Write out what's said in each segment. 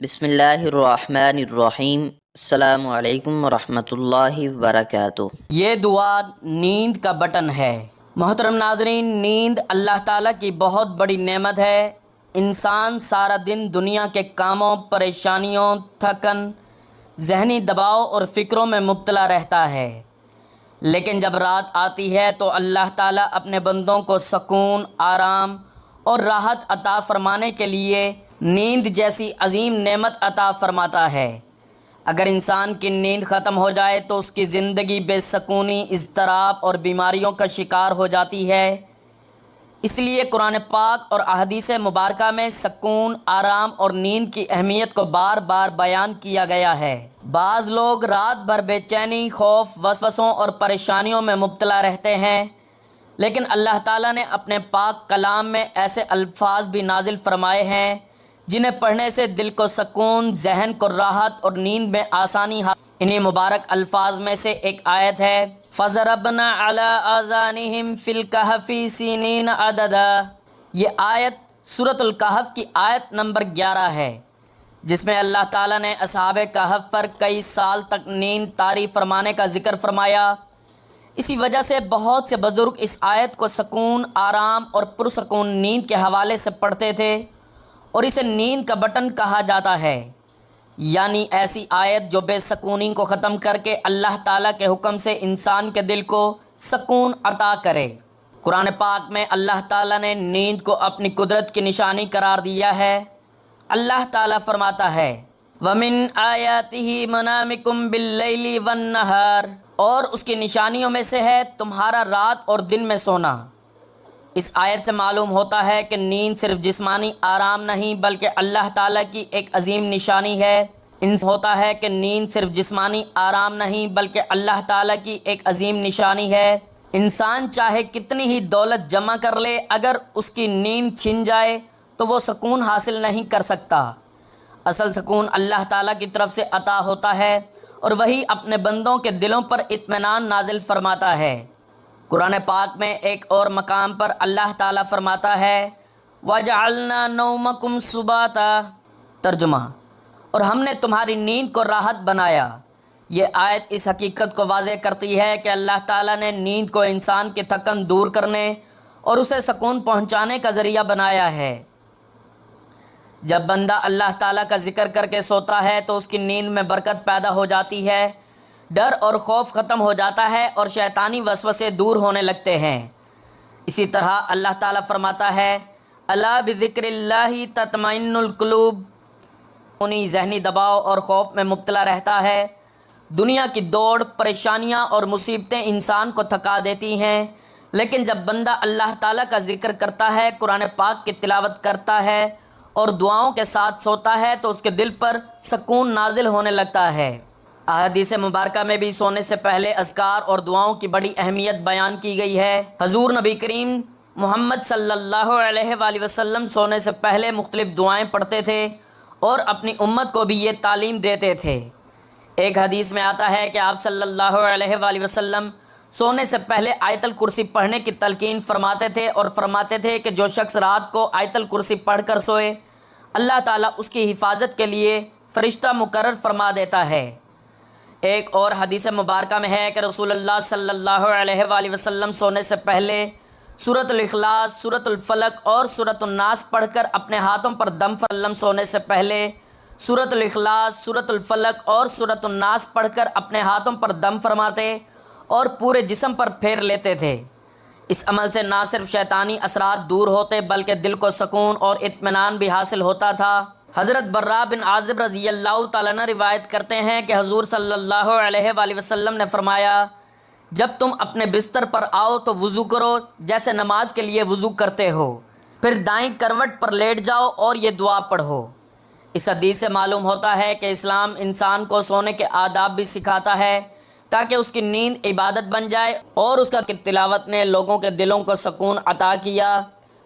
بسم اللہ الرحمن الرحیم۔ السلام علیکم ورحمۃ اللہ وبرکاتہ۔ یہ دعا نیند کا بٹن ہے۔ محترم ناظرین، نیند اللہ تعالیٰ کی بہت بڑی نعمت ہے۔ انسان سارا دن دنیا کے کاموں، پریشانیوں، تھکن، ذہنی دباؤ اور فکروں میں مبتلا رہتا ہے، لیکن جب رات آتی ہے تو اللہ تعالیٰ اپنے بندوں کو سکون، آرام اور راحت عطا فرمانے کے لیے نیند جیسی عظیم نعمت عطا فرماتا ہے۔ اگر انسان کی نیند ختم ہو جائے تو اس کی زندگی بے سکونی، اضطراب اور بیماریوں کا شکار ہو جاتی ہے۔ اس لیے قرآن پاک اور احادیث مبارکہ میں سکون، آرام اور نیند کی اہمیت کو بار بار بیان کیا گیا ہے۔ بعض لوگ رات بھر بے چینی، خوف، وسوسوں اور پریشانیوں میں مبتلا رہتے ہیں، لیکن اللہ تعالیٰ نے اپنے پاک کلام میں ایسے الفاظ بھی نازل فرمائے ہیں جنہیں پڑھنے سے دل کو سکون، ذہن کو راحت اور نیند میں آسانی انہی مبارک الفاظ میں سے ایک آیت ہے، فَضَرَبْنَا عَلَىٰ آذَانِهِمْ فِي الْكَهْفِ سِنِينَ عَدَدًا۔ یہ آیت سورۃ الکہف کی آیت نمبر 11 ہے، جس میں اللہ تعالیٰ نے اصحاب کہف پر کئی سال تک نیند طاری فرمانے کا ذکر فرمایا۔ اسی وجہ سے بہت سے بزرگ اس آیت کو سکون، آرام اور پرسکون نیند کے حوالے سے پڑھتے تھے اور اسے نیند کا بٹن کہا جاتا ہے، یعنی ایسی آیت جو بے سکونی کو ختم کر کے اللہ تعالیٰ کے حکم سے انسان کے دل کو سکون عطا کرے۔ قرآن پاک میں اللہ تعالیٰ نے نیند کو اپنی قدرت کی نشانی قرار دیا ہے۔ اللہ تعالیٰ فرماتا ہے، وَمِنْ آيَاتِهِ مَنَامِكُمْ بِاللَّيْلِ وَالنَّهَارِ، اور اس کی نشانیوں میں سے ہے تمہارا رات اور دن میں سونا۔ اس آیت سے معلوم ہوتا ہے کہ نیند صرف جسمانی آرام نہیں بلکہ اللہ تعالیٰ کی ایک عظیم نشانی ہے۔ ہوتا ہے کہ نیند صرف جسمانی آرام نہیں بلکہ اللہ تعالیٰ کی ایک عظیم نشانی ہے۔ انسان چاہے کتنی ہی دولت جمع کر لے، اگر اس کی نیند چھن جائے تو وہ سکون حاصل نہیں کر سکتا۔ اصل سکون اللہ تعالیٰ کی طرف سے عطا ہوتا ہے اور وہی اپنے بندوں کے دلوں پر اطمینان نازل فرماتا ہے۔ قرآن پاک میں ایک اور مقام پر اللہ تعالیٰ فرماتا ہے، وَجَعَلْنَا نَوْمَكُمْ سُبَاتًا، ترجمہ، اور ہم نے تمہاری نیند کو راحت بنایا۔ یہ آیت اس حقیقت کو واضح کرتی ہے کہ اللہ تعالیٰ نے نیند کو انسان کی تھکن دور کرنے اور اسے سکون پہنچانے کا ذریعہ بنایا ہے۔ جب بندہ اللہ تعالیٰ کا ذکر کر کے سوتا ہے تو اس کی نیند میں برکت پیدا ہو جاتی ہے، ڈر اور خوف ختم ہو جاتا ہے اور شیطانی وسوسے دور ہونے لگتے ہیں۔ اسی طرح اللہ تعالیٰ فرماتا ہے، الا بذکر اللہ تطمئن القلوب، انہی ذہنی دباؤ اور خوف میں مبتلا رہتا ہے۔ دنیا کی دوڑ، پریشانیاں اور مصیبتیں انسان کو تھکا دیتی ہیں، لیکن جب بندہ اللہ تعالیٰ کا ذکر کرتا ہے، قرآن پاک کی تلاوت کرتا ہے اور دعاؤں کے ساتھ سوتا ہے تو اس کے دل پر سکون نازل ہونے لگتا ہے۔ احادیث مبارکہ میں بھی سونے سے پہلے اذکار اور دعاؤں کی بڑی اہمیت بیان کی گئی ہے۔ حضور نبی کریم محمد صلی اللہ علیہ وآلہ وسلم سونے سے پہلے مختلف دعائیں پڑھتے تھے اور اپنی امت کو بھی یہ تعلیم دیتے تھے۔ ایک حدیث میں آتا ہے کہ آپ صلی اللہ علیہ وآلہ وسلم سونے سے پہلے آیت الکرسی پڑھنے کی تلقین فرماتے تھے اور فرماتے تھے کہ جو شخص رات کو آیت الکرسی پڑھ کر سوئے، اللہ تعالیٰ اس کی حفاظت کے لیے فرشتہ مقرر فرما دیتا ہے۔ ایک اور حدیث مبارکہ میں ہے کہ رسول اللہ صلی اللہ علیہ وآلہ وسلم سونے سے پہلے سورۃ الاخلاص، سورۃ الفلق اور سورۃ الناس پڑھ کر اپنے ہاتھوں پر دم سونے سے پہلے سورۃ الاخلاص، سورۃ الفلق اور سورۃ الناس پڑھ کر اپنے ہاتھوں پر دم فرماتے اور پورے جسم پر پھیر لیتے تھے۔ اس عمل سے نہ صرف شیطانی اثرات دور ہوتے بلکہ دل کو سکون اور اطمینان بھی حاصل ہوتا تھا۔ حضرت برا بن عازب رضی اللہ تعالیٰ عنہ روایت کرتے ہیں کہ حضور صلی اللہ علیہ وآلہ وسلم نے فرمایا، جب تم اپنے بستر پر آؤ تو وضو کرو جیسے نماز کے لیے وضو کرتے ہو، پھر دائیں کروٹ پر لیٹ جاؤ اور یہ دعا پڑھو۔ اس حدیث سے معلوم ہوتا ہے کہ اسلام انسان کو سونے کے آداب بھی سکھاتا ہے تاکہ اس کی نیند عبادت بن جائے، اور اس کا تلاوت نے لوگوں کے دلوں کو سکون عطا کیا۔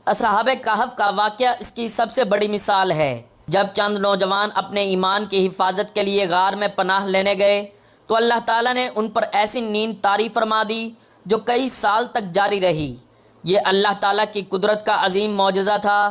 اصحاب کہف کا واقعہ اس کی سب سے بڑی مثال ہے۔ جب چند نوجوان اپنے ایمان کی حفاظت کے لیے غار میں پناہ لینے گئے تو اللہ تعالیٰ نے ان پر ایسی نیند طاری فرما دی جو کئی سال تک جاری رہی۔ یہ اللہ تعالیٰ کی قدرت کا عظیم معجزہ تھا۔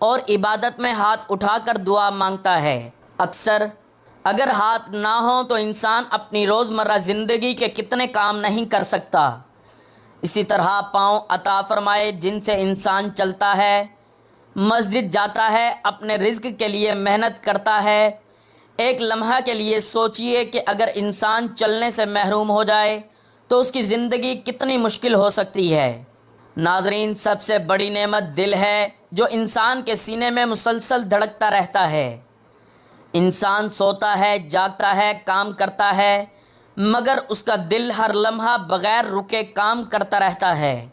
اور عبادت میں ہاتھ اٹھا کر دعا مانگتا ہے۔ اکثر اگر ہاتھ نہ ہوں تو انسان اپنی روزمرہ زندگی کے کتنے کام نہیں کر سکتا۔ اسی طرح پاؤں عطا فرمائے جن سے انسان چلتا ہے، مسجد جاتا ہے، اپنے رزق کے لیے محنت کرتا ہے۔ ایک لمحہ کے لیے سوچئے کہ اگر انسان چلنے سے محروم ہو جائے تو اس کی زندگی کتنی مشکل ہو سکتی ہے۔ ناظرین، سب سے بڑی نعمت دل ہے جو انسان کے سینے میں مسلسل دھڑکتا رہتا ہے۔ انسان سوتا ہے، جاگتا ہے، کام کرتا ہے، مگر اس کا دل ہر لمحہ بغیر رکے کام کرتا رہتا ہے۔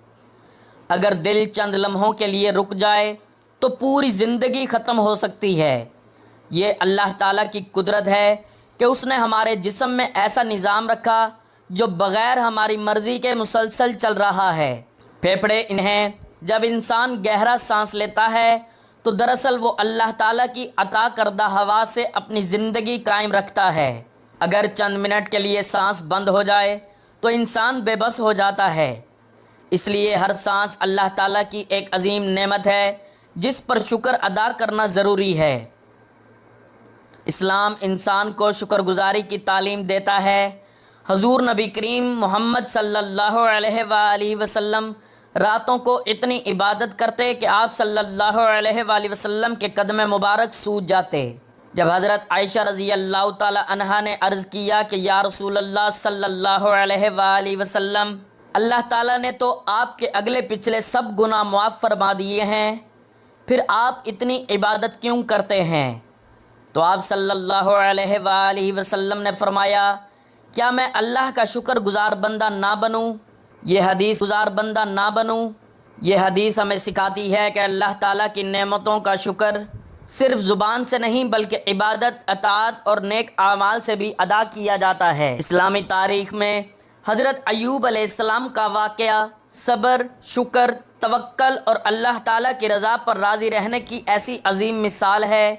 اگر دل چند لمحوں کے لیے رک جائے تو پوری زندگی ختم ہو سکتی ہے۔ یہ اللہ تعالیٰ کی قدرت ہے کہ اس نے ہمارے جسم میں ایسا نظام رکھا جو بغیر ہماری مرضی کے مسلسل چل رہا ہے۔ پھیپھڑے انہیں جب انسان گہرا سانس لیتا ہے تو دراصل وہ اللہ تعالیٰ کی عطا کردہ ہوا سے اپنی زندگی قائم رکھتا ہے۔ اگر چند منٹ کے لیے سانس بند ہو جائے تو انسان بے بس ہو جاتا ہے۔ اس لیے ہر سانس اللہ تعالیٰ کی ایک عظیم نعمت ہے جس پر شکر ادا کرنا ضروری ہے۔ اسلام انسان کو شکر گزاری کی تعلیم دیتا ہے۔ حضور نبی کریم محمد صلی اللہ علیہ وآلہ وسلم راتوں کو اتنی عبادت کرتے کہ آپ صلی اللہ علیہ وآلہ وسلم کے قدم مبارک سوج جاتے۔ جب حضرت عائشہ رضی اللہ تعالی عنہا نے عرض کیا کہ یا رسول اللہ صلی اللہ علیہ وآلہ وسلم، اللہ تعالیٰ نے تو آپ کے اگلے پچھلے سب گناہ معاف فرما دیے ہیں، پھر آپ اتنی عبادت کیوں کرتے ہیں؟ تو آپ صلی اللہ علیہ وآلہ وسلم نے فرمایا، کیا میں اللہ کا شکر گزار بندہ نہ بنوں؟ یہ حدیث ہمیں سکھاتی ہے کہ اللہ تعالیٰ کی نعمتوں کا شکر صرف زبان سے نہیں بلکہ عبادت، اطاعت اور نیک اعمال سے بھی ادا کیا جاتا ہے۔ اسلامی تاریخ میں حضرت ایوب علیہ السلام کا واقعہ صبر، شکر، توکل اور اللہ تعالیٰ کی رضا پر راضی رہنے کی ایسی عظیم مثال ہے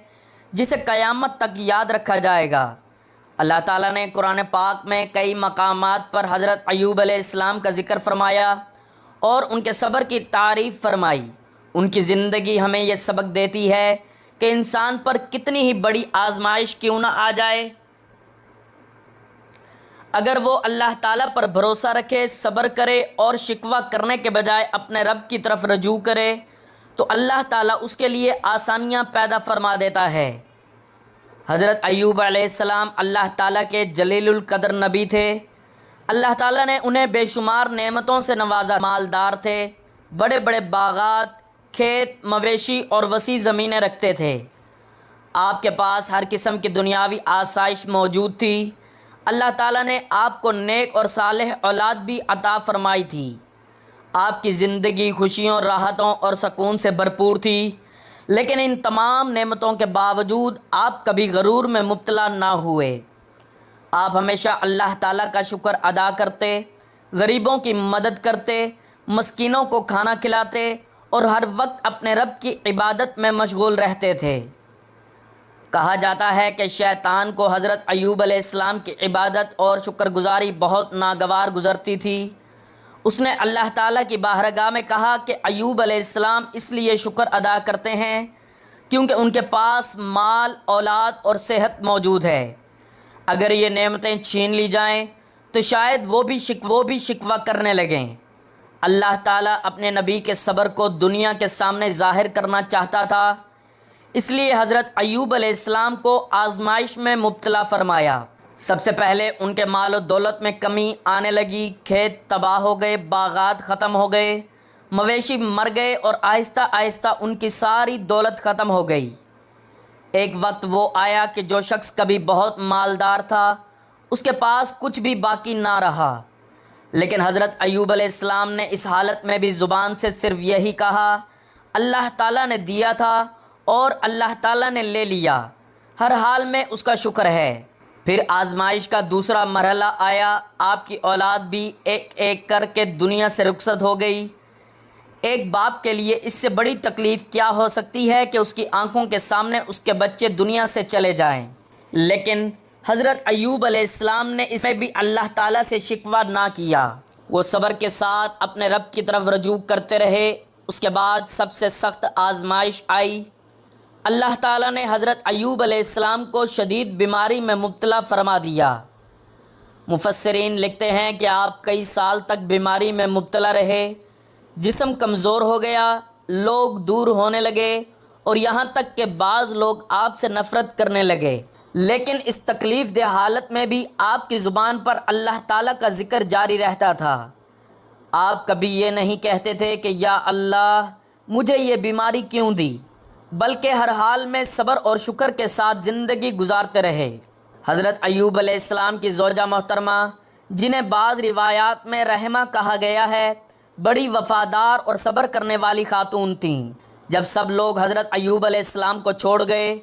جسے قیامت تک یاد رکھا جائے گا۔ اللہ تعالیٰ نے قرآن پاک میں کئی مقامات پر حضرت ایوب علیہ السلام کا ذکر فرمایا اور ان کے صبر کی تعریف فرمائی۔ ان کی زندگی ہمیں یہ سبق دیتی ہے کہ انسان پر کتنی ہی بڑی آزمائش کیوں نہ آ جائے، اگر وہ اللہ تعالیٰ پر بھروسہ رکھے، صبر کرے اور شکوہ کرنے کے بجائے اپنے رب کی طرف رجوع کرے تو اللہ تعالیٰ اس کے لیے آسانیاں پیدا فرما دیتا ہے۔ حضرت ایوب علیہ السلام اللہ تعالیٰ کے جلیل القدر نبی تھے۔ اللہ تعالیٰ نے انہیں بے شمار نعمتوں سے نوازا، مالدار تھے، بڑے بڑے باغات، کھیت، مویشی اور وسیع زمینیں رکھتے تھے۔ آپ کے پاس ہر قسم کی دنیاوی آسائش موجود تھی۔ اللہ تعالیٰ نے آپ کو نیک اور صالح اولاد بھی عطا فرمائی تھی۔ آپ کی زندگی خوشیوں، راحتوں اور سکون سے بھرپور تھی، لیکن ان تمام نعمتوں کے باوجود آپ کبھی غرور میں مبتلا نہ ہوئے۔ آپ ہمیشہ اللہ تعالیٰ کا شکر ادا کرتے، غریبوں کی مدد کرتے، مسکینوں کو کھانا کھلاتے اور ہر وقت اپنے رب کی عبادت میں مشغول رہتے تھے۔ کہا جاتا ہے کہ شیطان کو حضرت ایوب علیہ السلام کی عبادت اور شکر گزاری بہت ناگوار گزرتی تھی۔ اس نے اللہ تعالیٰ کی بارگاہ میں کہا کہ ایوب علیہ السلام اس لیے شکر ادا کرتے ہیں کیونکہ ان کے پاس مال، اولاد اور صحت موجود ہے۔ اگر یہ نعمتیں چھین لی جائیں تو شاید وہ بھی شکوہ کرنے لگیں۔ اللہ تعالیٰ اپنے نبی کے صبر کو دنیا کے سامنے ظاہر کرنا چاہتا تھا، اس لیے حضرت ایوب علیہ السلام کو آزمائش میں مبتلا فرمایا۔ سب سے پہلے ان کے مال و دولت میں کمی آنے لگی، کھیت تباہ ہو گئے، باغات ختم ہو گئے، مویشی مر گئے اور آہستہ آہستہ ان کی ساری دولت ختم ہو گئی۔ ایک وقت وہ آیا کہ جو شخص کبھی بہت مالدار تھا اس کے پاس کچھ بھی باقی نہ رہا، لیکن حضرت ایوب علیہ السلام نے اس حالت میں بھی زبان سے صرف یہی کہا، اللہ تعالیٰ نے دیا تھا اور اللہ تعالیٰ نے لے لیا، ہر حال میں اس کا شکر ہے۔ پھر آزمائش کا دوسرا مرحلہ آیا، آپ کی اولاد بھی ایک ایک کر کے دنیا سے رخصت ہو گئی۔ ایک باپ کے لیے اس سے بڑی تکلیف کیا ہو سکتی ہے کہ اس کی آنکھوں کے سامنے اس کے بچے دنیا سے چلے جائیں، لیکن حضرت ایوب علیہ السلام نے اس میں بھی اللہ تعالیٰ سے شکوہ نہ کیا۔ وہ صبر کے ساتھ اپنے رب کی طرف رجوع کرتے رہے۔ اس کے بعد سب سے سخت آزمائش آئی۔ اللہ تعالیٰ نے حضرت ایوب علیہ السلام کو شدید بیماری میں مبتلا فرما دیا۔ مفسرین لکھتے ہیں کہ آپ کئی سال تک بیماری میں مبتلا رہے، جسم کمزور ہو گیا، لوگ دور ہونے لگے اور یہاں تک کہ بعض لوگ آپ سے نفرت کرنے لگے، لیکن اس تکلیف دہ حالت میں بھی آپ کی زبان پر اللہ تعالیٰ کا ذکر جاری رہتا تھا۔ آپ کبھی یہ نہیں کہتے تھے کہ یا اللہ مجھے یہ بیماری کیوں دی، بلکہ ہر حال میں صبر اور شکر کے ساتھ زندگی گزارتے رہے۔ حضرت ایوب علیہ السلام کی زوجہ محترمہ، جنہیں بعض روایات میں رحمہ کہا گیا ہے، بڑی وفادار اور صبر کرنے والی خاتون تھیں۔ جب سب لوگ حضرت ایوب علیہ السلام کو چھوڑ گئے،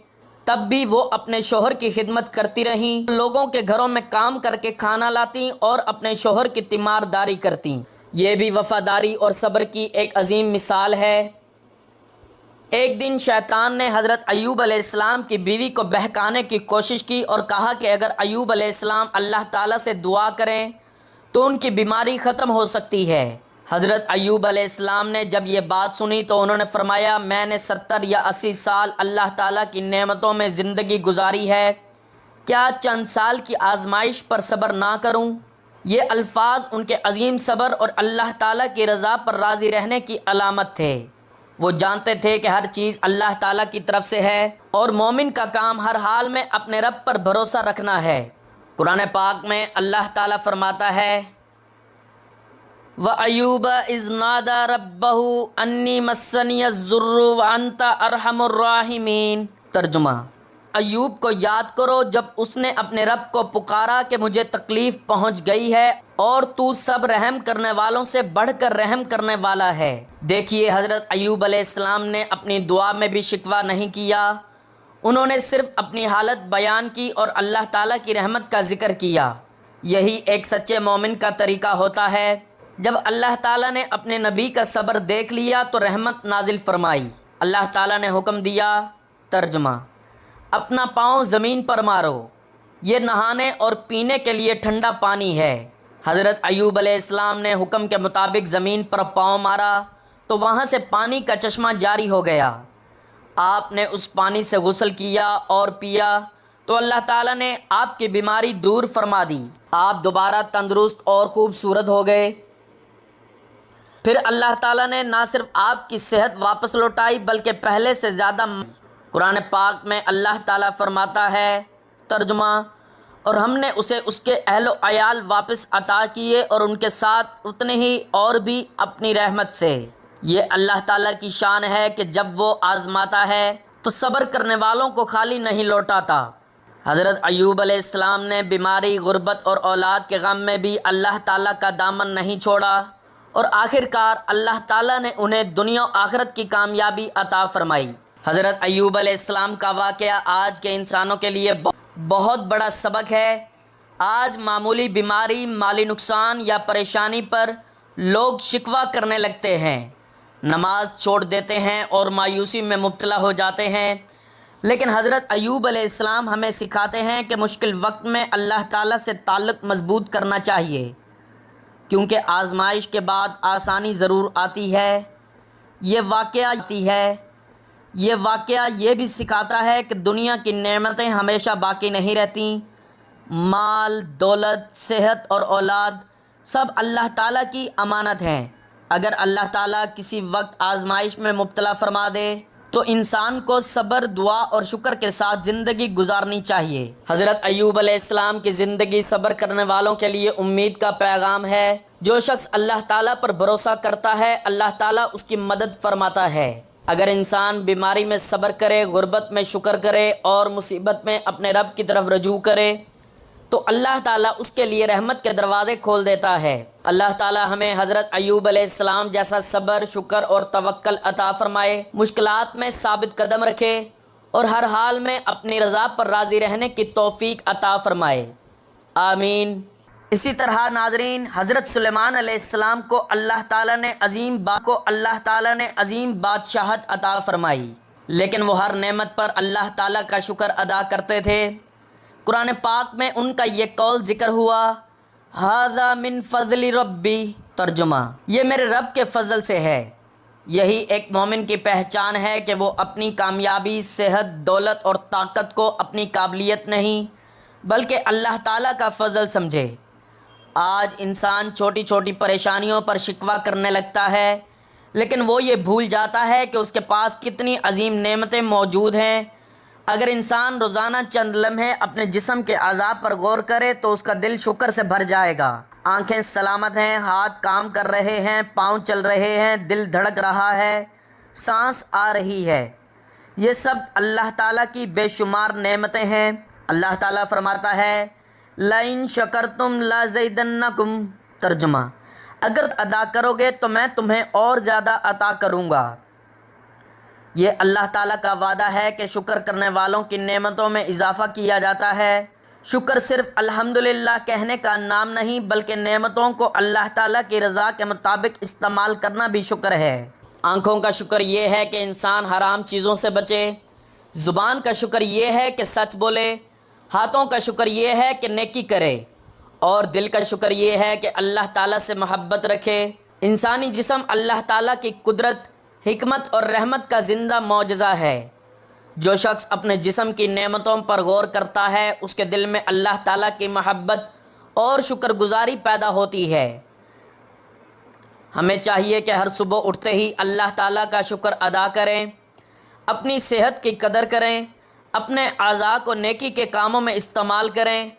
تب بھی وہ اپنے شوہر کی خدمت کرتی رہیں، لوگوں کے گھروں میں کام کر کے کھانا لاتی اور اپنے شوہر کی تیمارداری کرتی۔ یہ بھی وفاداری اور صبر کی ایک عظیم مثال ہے۔ ایک دن شیطان نے حضرت ایوب علیہ السلام کی بیوی کو بہکانے کی کوشش کی اور کہا کہ اگر ایوب علیہ السلام اللہ تعالیٰ سے دعا کریں تو ان کی بیماری ختم ہو سکتی ہے۔ حضرت ایوب علیہ السلام نے جب یہ بات سنی تو انہوں نے فرمایا، میں نے 70 یا 80 سال اللہ تعالیٰ کی نعمتوں میں زندگی گزاری ہے، کیا چند سال کی آزمائش پر صبر نہ کروں؟ یہ الفاظ ان کے عظیم صبر اور اللہ تعالیٰ کی رضا پر راضی رہنے کی علامت تھے۔ وہ جانتے تھے کہ ہر چیز اللہ تعالیٰ کی طرف سے ہے اور مومن کا کام ہر حال میں اپنے رب پر بھروسہ رکھنا ہے۔ قرآن پاک میں اللہ تعالیٰ فرماتا ہے، وَأَيُّوبَ إِذْ نَادَى رَبَّهُ أَنِّي مَسَّنِيَ الضُّرُّ وَأَنْتَ أَرْحَمُ الرَّاحِمِينَ۔ ترجمہ: ایوب کو یاد کرو جب اس نے اپنے رب کو پکارا کہ مجھے تکلیف پہنچ گئی ہے اور تو سب رحم کرنے والوں سے بڑھ کر رحم کرنے والا ہے۔ دیکھیے حضرت ایوب علیہ السلام نے اپنی دعا میں بھی شکوہ نہیں کیا، انہوں نے صرف اپنی حالت بیان کی اور اللہ تعالیٰ کی رحمت کا ذکر کیا۔ یہی ایک سچے مومن کا طریقہ ہوتا ہے۔ جب اللہ تعالیٰ نے اپنے نبی کا صبر دیکھ لیا تو رحمت نازل فرمائی۔ اللہ تعالیٰ نے حکم دیا۔ ترجمہ: اپنا پاؤں زمین پر مارو، یہ نہانے اور پینے کے لیے ٹھنڈا پانی ہے۔ حضرت ایوب علیہ السلام نے حکم کے مطابق زمین پر پاؤں مارا تو وہاں سے پانی کا چشمہ جاری ہو گیا۔ آپ نے اس پانی سے غسل کیا اور پیا تو اللہ تعالیٰ نے آپ کی بیماری دور فرما دی۔ آپ دوبارہ تندرست اور خوبصورت ہو گئے۔ پھر اللہ تعالیٰ نے نہ صرف آپ کی صحت واپس لوٹائی بلکہ پہلے سے زیادہ۔ قرآن پاک میں اللہ تعالیٰ فرماتا ہے، ترجمہ: اور ہم نے اسے اس کے اہل و عیال واپس عطا کیے اور ان کے ساتھ اتنے ہی اور بھی اپنی رحمت سے۔ یہ اللہ تعالیٰ کی شان ہے کہ جب وہ آزماتا ہے تو صبر کرنے والوں کو خالی نہیں لوٹاتا۔ حضرت ایوب علیہ السلام نے بیماری، غربت اور اولاد کے غم میں بھی اللہ تعالیٰ کا دامن نہیں چھوڑا اور آخر کار اللہ تعالیٰ نے انہیں دنیا و آخرت کی کامیابی عطا فرمائی۔ حضرت ایوب علیہ السلام کا واقعہ آج کے انسانوں کے لیے بہت بڑا سبق ہے۔ آج معمولی بیماری، مالی نقصان یا پریشانی پر لوگ شکوہ کرنے لگتے ہیں، نماز چھوڑ دیتے ہیں اور مایوسی میں مبتلا ہو جاتے ہیں، لیکن حضرت ایوب علیہ السلام ہمیں سکھاتے ہیں کہ مشکل وقت میں اللہ تعالیٰ سے تعلق مضبوط کرنا چاہیے، کیونکہ آزمائش کے بعد آسانی ضرور آتی ہے۔ یہ واقعہ یہ بھی سکھاتا ہے کہ دنیا کی نعمتیں ہمیشہ باقی نہیں رہتیں۔ مال، دولت، صحت اور اولاد سب اللہ تعالیٰ کی امانت ہیں۔ اگر اللہ تعالیٰ کسی وقت آزمائش میں مبتلا فرما دے تو انسان کو صبر، دعا اور شکر کے ساتھ زندگی گزارنی چاہیے۔ حضرت ایوب علیہ السلام کی زندگی صبر کرنے والوں کے لیے امید کا پیغام ہے۔ جو شخص اللہ تعالیٰ پر بھروسہ کرتا ہے، اللہ تعالیٰ اس کی مدد فرماتا ہے۔ اگر انسان بیماری میں صبر کرے، غربت میں شکر کرے اور مصیبت میں اپنے رب کی طرف رجوع کرے تو اللہ تعالیٰ اس کے لیے رحمت کے دروازے کھول دیتا ہے۔ اللہ تعالیٰ ہمیں حضرت ایوب علیہ السلام جیسا صبر، شکر اور توکل عطا فرمائے، مشکلات میں ثابت قدم رکھے اور ہر حال میں اپنی رضا پر راضی رہنے کی توفیق عطا فرمائے، آمین۔ اسی طرح ناظرین، حضرت سلیمان علیہ السلام کو اللہ تعالیٰ نے عظیم بادشاہت عطا فرمائی، لیکن وہ ہر نعمت پر اللہ تعالیٰ کا شکر ادا کرتے تھے۔ قرآن پاک میں ان کا یہ قول ذکر ہوا، ھذا من فضل ربی، ترجمہ: یہ میرے رب کے فضل سے ہے۔ یہی ایک مومن کی پہچان ہے کہ وہ اپنی کامیابی، صحت، دولت اور طاقت کو اپنی قابلیت نہیں بلکہ اللہ تعالیٰ کا فضل سمجھے۔ آج انسان چھوٹی چھوٹی پریشانیوں پر شکوہ کرنے لگتا ہے، لیکن وہ یہ بھول جاتا ہے کہ اس کے پاس کتنی عظیم نعمتیں موجود ہیں۔ اگر انسان روزانہ چند لمحے اپنے جسم کے اعضاء پر غور کرے تو اس کا دل شکر سے بھر جائے گا۔ آنکھیں سلامت ہیں، ہاتھ کام کر رہے ہیں، پاؤں چل رہے ہیں، دل دھڑک رہا ہے، سانس آ رہی ہے۔ یہ سب اللہ تعالیٰ کی بے شمار نعمتیں ہیں۔ اللہ تعالیٰ فرماتا ہے لَإِن شَكَرْتُمْ لَأَزِيدَنَّكُمْ۔ ترجمہ: اگر ادا کرو گے تو میں تمہیں اور زیادہ عطا کروں گا۔ یہ اللہ تعالیٰ کا وعدہ ہے کہ شکر کرنے والوں کی نعمتوں میں اضافہ کیا جاتا ہے۔ شکر صرف الحمدللہ کہنے کا نام نہیں بلکہ نعمتوں کو اللہ تعالیٰ کی رضا کے مطابق استعمال کرنا بھی شکر ہے۔ آنکھوں کا شکر یہ ہے کہ انسان حرام چیزوں سے بچے، زبان کا شکر یہ ہے کہ سچ بولے، ہاتھوں کا شکر یہ ہے کہ نیکی کرے، اور دل کا شکر یہ ہے کہ اللہ تعالیٰ سے محبت رکھے۔ انسانی جسم اللہ تعالیٰ کی قدرت، حکمت اور رحمت کا زندہ معجزہ ہے۔ جو شخص اپنے جسم کی نعمتوں پر غور کرتا ہے اس کے دل میں اللہ تعالیٰ کی محبت اور شکر گزاری پیدا ہوتی ہے۔ ہمیں چاہیے کہ ہر صبح اٹھتے ہی اللہ تعالیٰ کا شکر ادا کریں، اپنی صحت کی قدر کریں، اپنے اعضاء کو نیکی کے کاموں میں استعمال کریں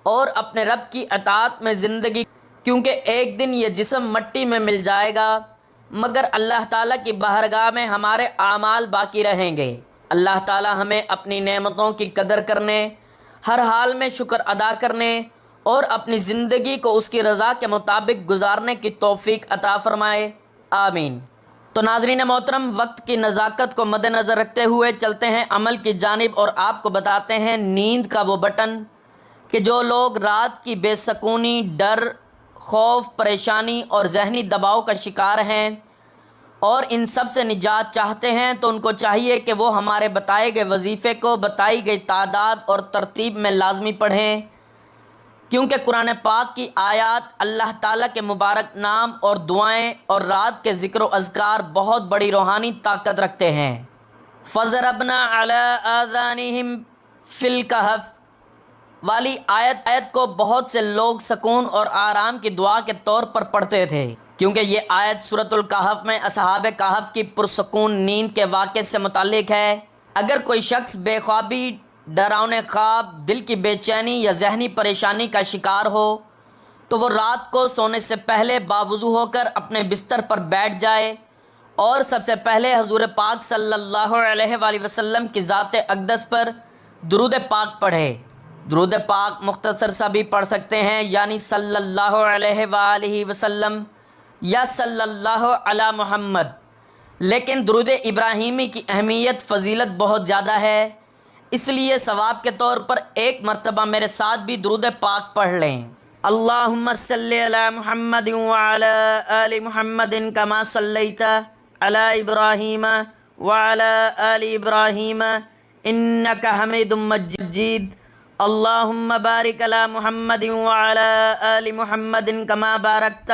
اور اپنے رب کی اطاعت میں زندگی، کیونکہ ایک دن یہ جسم مٹی میں مل جائے گا مگر اللہ تعالیٰ کی بارگاہ میں ہمارے اعمال باقی رہیں گے۔ اللہ تعالیٰ ہمیں اپنی نعمتوں کی قدر کرنے، ہر حال میں شکر ادا کرنے اور اپنی زندگی کو اس کی رضا کے مطابق گزارنے کی توفیق عطا فرمائے، آمین۔ تو ناظرین محترم، وقت کی نزاکت کو مد نظر رکھتے ہوئے چلتے ہیں عمل کی جانب اور آپ کو بتاتے ہیں نیند کا وہ بٹن کہ جو لوگ رات کی بے سکونی، ڈر، خوف، پریشانی اور ذہنی دباؤ کا شکار ہیں اور ان سب سے نجات چاہتے ہیں تو ان کو چاہیے کہ وہ ہمارے بتائے گئے وظیفے کو بتائی گئی تعداد اور ترتیب میں لازمی پڑھیں، کیونکہ قرآن پاک کی آیات، اللہ تعالیٰ کے مبارک نام اور دعائیں اور رات کے ذکر و اذکار بہت بڑی روحانی طاقت رکھتے ہیں۔ فَضَرَبْنَا عَلَىٰ آذَانِهِمْ فِي الْكَهْفِ والی آیت کو بہت سے لوگ سکون اور آرام کی دعا کے طور پر پڑھتے تھے، کیونکہ یہ آیت سورۃ الکہف میں اصحاب کہف کی پرسکون نیند کے واقعے سے متعلق ہے۔ اگر کوئی شخص بے خوابی، ڈراؤنے خواب، دل کی بے چینی یا ذہنی پریشانی کا شکار ہو تو وہ رات کو سونے سے پہلے باوضو ہو کر اپنے بستر پر بیٹھ جائے اور سب سے پہلے حضور پاک صلی اللہ علیہ وآلہ وسلم کی ذات اقدس پر درود پاک پڑھے۔ درود پاک مختصر سا بھی پڑھ سکتے ہیں، یعنی صلی اللہ علیہ وآلہ وسلم یا صلی اللہ علی محمد، لیکن درود ابراہیمی کی اہمیت، فضیلت بہت زیادہ ہے، اس لیے ثواب کے طور پر ایک مرتبہ میرے ساتھ بھی درود پاک پڑھ لیں۔ اللہم صلی علی محمد وعلی آل محمد کما صلیت علی ابراہیم وعلی آل ابراہیم انک حمید مجید۔ اللہم بارک علی محمد وعلی آل محمد کما بارکت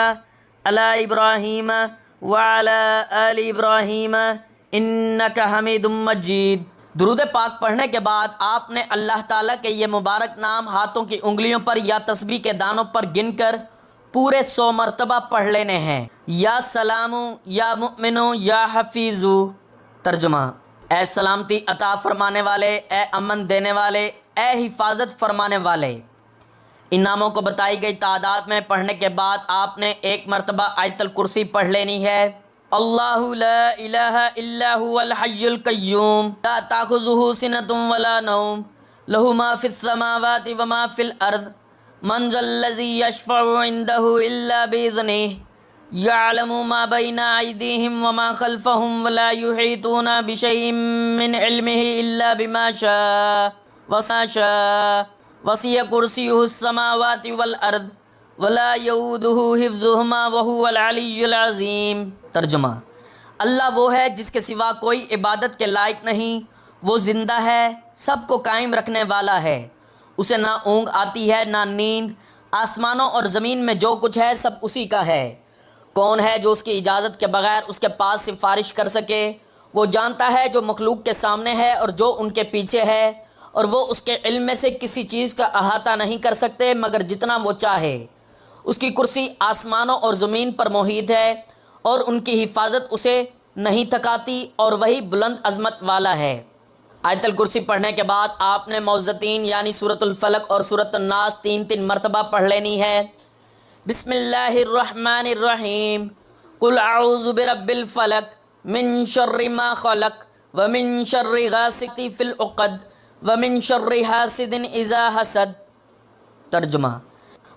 علی ابراہیم وعلی آل ابراہیم انک حمید مجید۔ درود پاک پڑھنے کے بعد آپ نے اللہ تعالیٰ کے یہ مبارک نام ہاتھوں کی انگلیوں پر یا تسبیح کے دانوں پر گن کر پورے 100 مرتبہ پڑھ لینے ہیں۔ یا سلامو، یا مؤمنو، یا حفیظو۔ ترجمہ: اے سلامتی عطا فرمانے والے، اے امن دینے والے، اے حفاظت فرمانے والے۔ ان ناموں کو بتائی گئی تعداد میں پڑھنے کے بعد آپ نے ایک مرتبہ آیت الکرسی پڑھ لینی ہے۔ اللہ لا الہ الا هو الحی القیوم لا تأخذہ سنۃ ولا نوم لہ ما فی السماوات وما فی الارض من ذا الذی یشفع عندہ الا بإذنہ یعلم ما بین ایدیہم وما خلفہم ولا یحیطون بشیء من علمہ الا بما شاء وسع کرسیہ السماوات والارض ولا یؤودہ حفظہما وہو العلی العظیم۔ ترجمہ: اللہ وہ ہے جس کے سوا کوئی عبادت کے لائق نہیں، وہ زندہ ہے، سب کو قائم رکھنے والا ہے، اسے نہ اونگ آتی ہے نہ نیند، آسمانوں اور زمین میں جو کچھ ہے سب اسی کا ہے، کون ہے جو اس کی اجازت کے بغیر اس کے پاس سفارش کر سکے؟ وہ جانتا ہے جو مخلوق کے سامنے ہے اور جو ان کے پیچھے ہے، اور وہ اس کے علم میں سے کسی چیز کا احاطہ نہیں کر سکتے مگر جتنا وہ چاہے۔ اس کی کرسی آسمانوں اور زمین پر محیط ہے، اور ان کی حفاظت اسے نہیں تھکاتی، اور وہی بلند عظمت والا ہے۔ آیت الکرسی پڑھنے کے بعد آپ نے معوذتین یعنی سورۃ الفلق اور سورۃ الناس 3 مرتبہ پڑھ لینی ہے۔ بسم اللہ الرحمن الرحیم، قل اعوذ برب الفلق من شر ما خلق ومن شر غاسق فی العقد ومن شر حاسد اذا حسد۔ ترجمہ: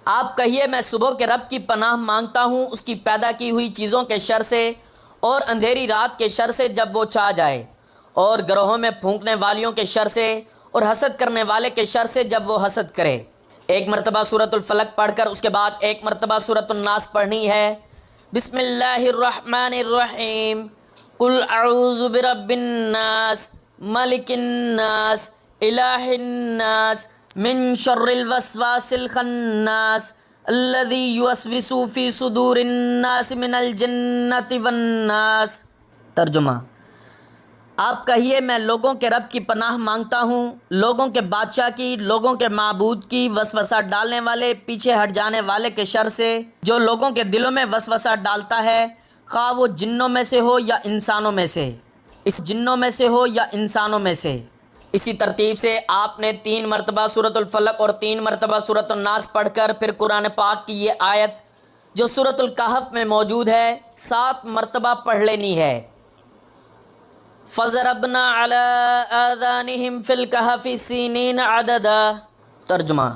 آپ کہیے میں صبح کے رب کی پناہ مانگتا ہوں اس کی پیدا کی ہوئی چیزوں کے شر سے، اور اندھیری رات کے شر سے جب وہ چھا جائے، اور گروہوں میں پھونکنے والیوں کے شر سے، اور حسد کرنے والے کے شر سے جب وہ حسد کرے۔ ایک مرتبہ سورۃ الفلق پڑھ کر اس کے بعد ایک مرتبہ سورۃ الناس پڑھنی ہے۔ بسم اللہ الرحمن الرحیم، قل اعوذ برب الناس ملک الناس الہ الناس من شر الوسواس الخناس الذی یوسوس فی صدور الناس من الجنۃ والناس۔ ترجمہ: آپ کہیے میں لوگوں کے رب کی پناہ مانگتا ہوں، لوگوں کے بادشاہ کی، لوگوں کے معبود کی، وسوسہ ڈالنے والے، پیچھے ہٹ جانے والے کے شر سے، جو لوگوں کے دلوں میں وسوسہ ڈالتا ہے، خواہ وہ جنوں میں سے ہو یا انسانوں میں سے، اسی ترتیب سے آپ نے 3 مرتبہ سورۃ الفلق اور 3 مرتبہ سورۃ الناس پڑھ کر پھر قرآن پاک کی یہ آیت جو سورۃ الکہف میں موجود ہے 7 مرتبہ پڑھ لینی ہے۔ فَضَرَبْنَا عَلَىٰ آذَانِهِمْ فِي الْكَهْفِ سِنِينَ عَدَدًا۔ ترجمہ: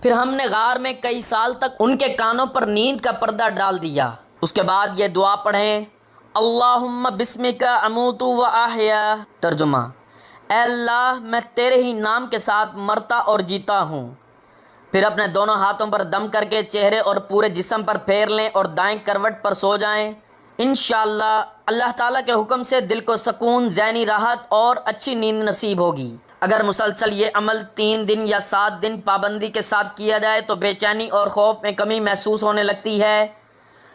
پھر ہم نے غار میں کئی سال تک ان کے کانوں پر نیند کا پردہ ڈال دیا۔ اس کے بعد یہ دعا پڑھیں، اللہم بسمک اموت و احیا۔ ترجمہ: اے اللہ میں تیرے ہی نام کے ساتھ مرتا اور جیتا ہوں۔ پھر اپنے دونوں ہاتھوں پر دم کر کے چہرے اور پورے جسم پر پھیر لیں اور دائیں کروٹ پر سو جائیں۔ انشاءاللہ اللہ تعالیٰ کے حکم سے دل کو سکون، ذہنی راحت اور اچھی نیند نصیب ہوگی۔ اگر مسلسل یہ عمل 3 دن یا 7 دن پابندی کے ساتھ کیا جائے تو بے چینی اور خوف میں کمی محسوس ہونے لگتی ہے۔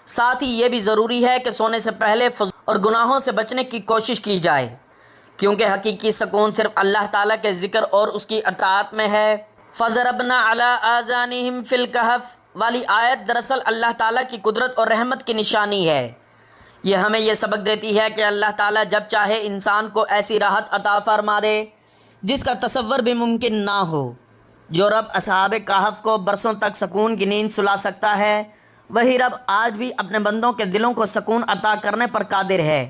ساتھ ہی یہ بھی ضروری ہے کہ سونے سے پہلے فضول اور گناہوں سے بچنے کی کوشش کی جائے، کیونکہ حقیقی سکون صرف اللہ تعالیٰ کے ذکر اور اس کی اطاعت میں ہے۔ فَضَرَبْنَا عَلَىٰ آذَانِهِمْ فِي الْكَهْفِ والی آیت دراصل اللہ تعالیٰ کی قدرت اور رحمت کی نشانی ہے۔ یہ ہمیں یہ سبق دیتی ہے کہ اللہ تعالیٰ جب چاہے انسان کو ایسی راحت عطا فرما دے جس کا تصور بھی ممکن نہ ہو۔ جو رب اصحاب کہف کو برسوں تک سکون کی نیند سلا سکتا ہے، وہی رب آج بھی اپنے بندوں کے دلوں کو سکون عطا کرنے پر قادر ہے۔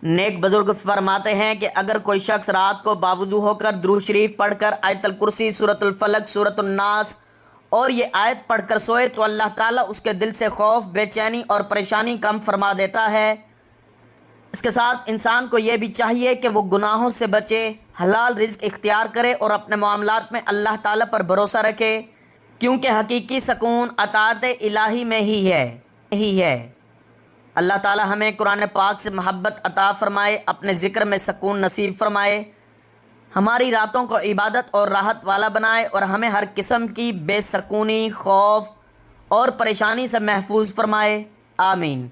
نیک بزرگ فرماتے ہیں کہ اگر کوئی شخص رات کو باوضو ہو کر درود شریف پڑھ کر آیت الکرسی، سورۃ الفلق، سورۃ الناس اور یہ آیت پڑھ کر سوئے تو اللہ تعالیٰ اس کے دل سے خوف، بے چینی اور پریشانی کم فرما دیتا ہے۔ اس کے ساتھ انسان کو یہ بھی چاہیے کہ وہ گناہوں سے بچے، حلال رزق اختیار کرے اور اپنے معاملات میں اللہ تعالیٰ پر بھروسہ رکھے، کیونکہ حقیقی سکون اطاعت الہی میں ہی ہے۔ اللہ تعالیٰ ہمیں قرآن پاک سے محبت عطا فرمائے، اپنے ذکر میں سکون نصیب فرمائے، ہماری راتوں کو عبادت اور راحت والا بنائے، اور ہمیں ہر قسم کی بے سکونی، خوف اور پریشانی سے محفوظ فرمائے۔ آمین۔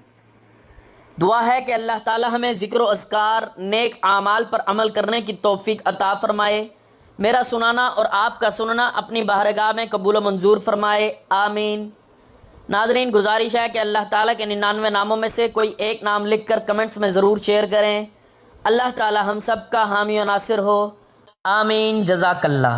دعا ہے کہ اللہ تعالیٰ ہمیں ذکر و اذکار، نیک اعمال پر عمل کرنے کی توفیق عطا فرمائے، میرا سنانا اور آپ کا سننا اپنی بارگاہ میں قبول و منظور فرمائے۔ آمین۔ ناظرین، گزارش ہے کہ اللہ تعالیٰ کے 99 ناموں میں سے کوئی ایک نام لکھ کر کمنٹس میں ضرور شیئر کریں۔ اللہ تعالیٰ ہم سب کا حامی و ناصر ہو۔ آمین۔ جزاک اللہ۔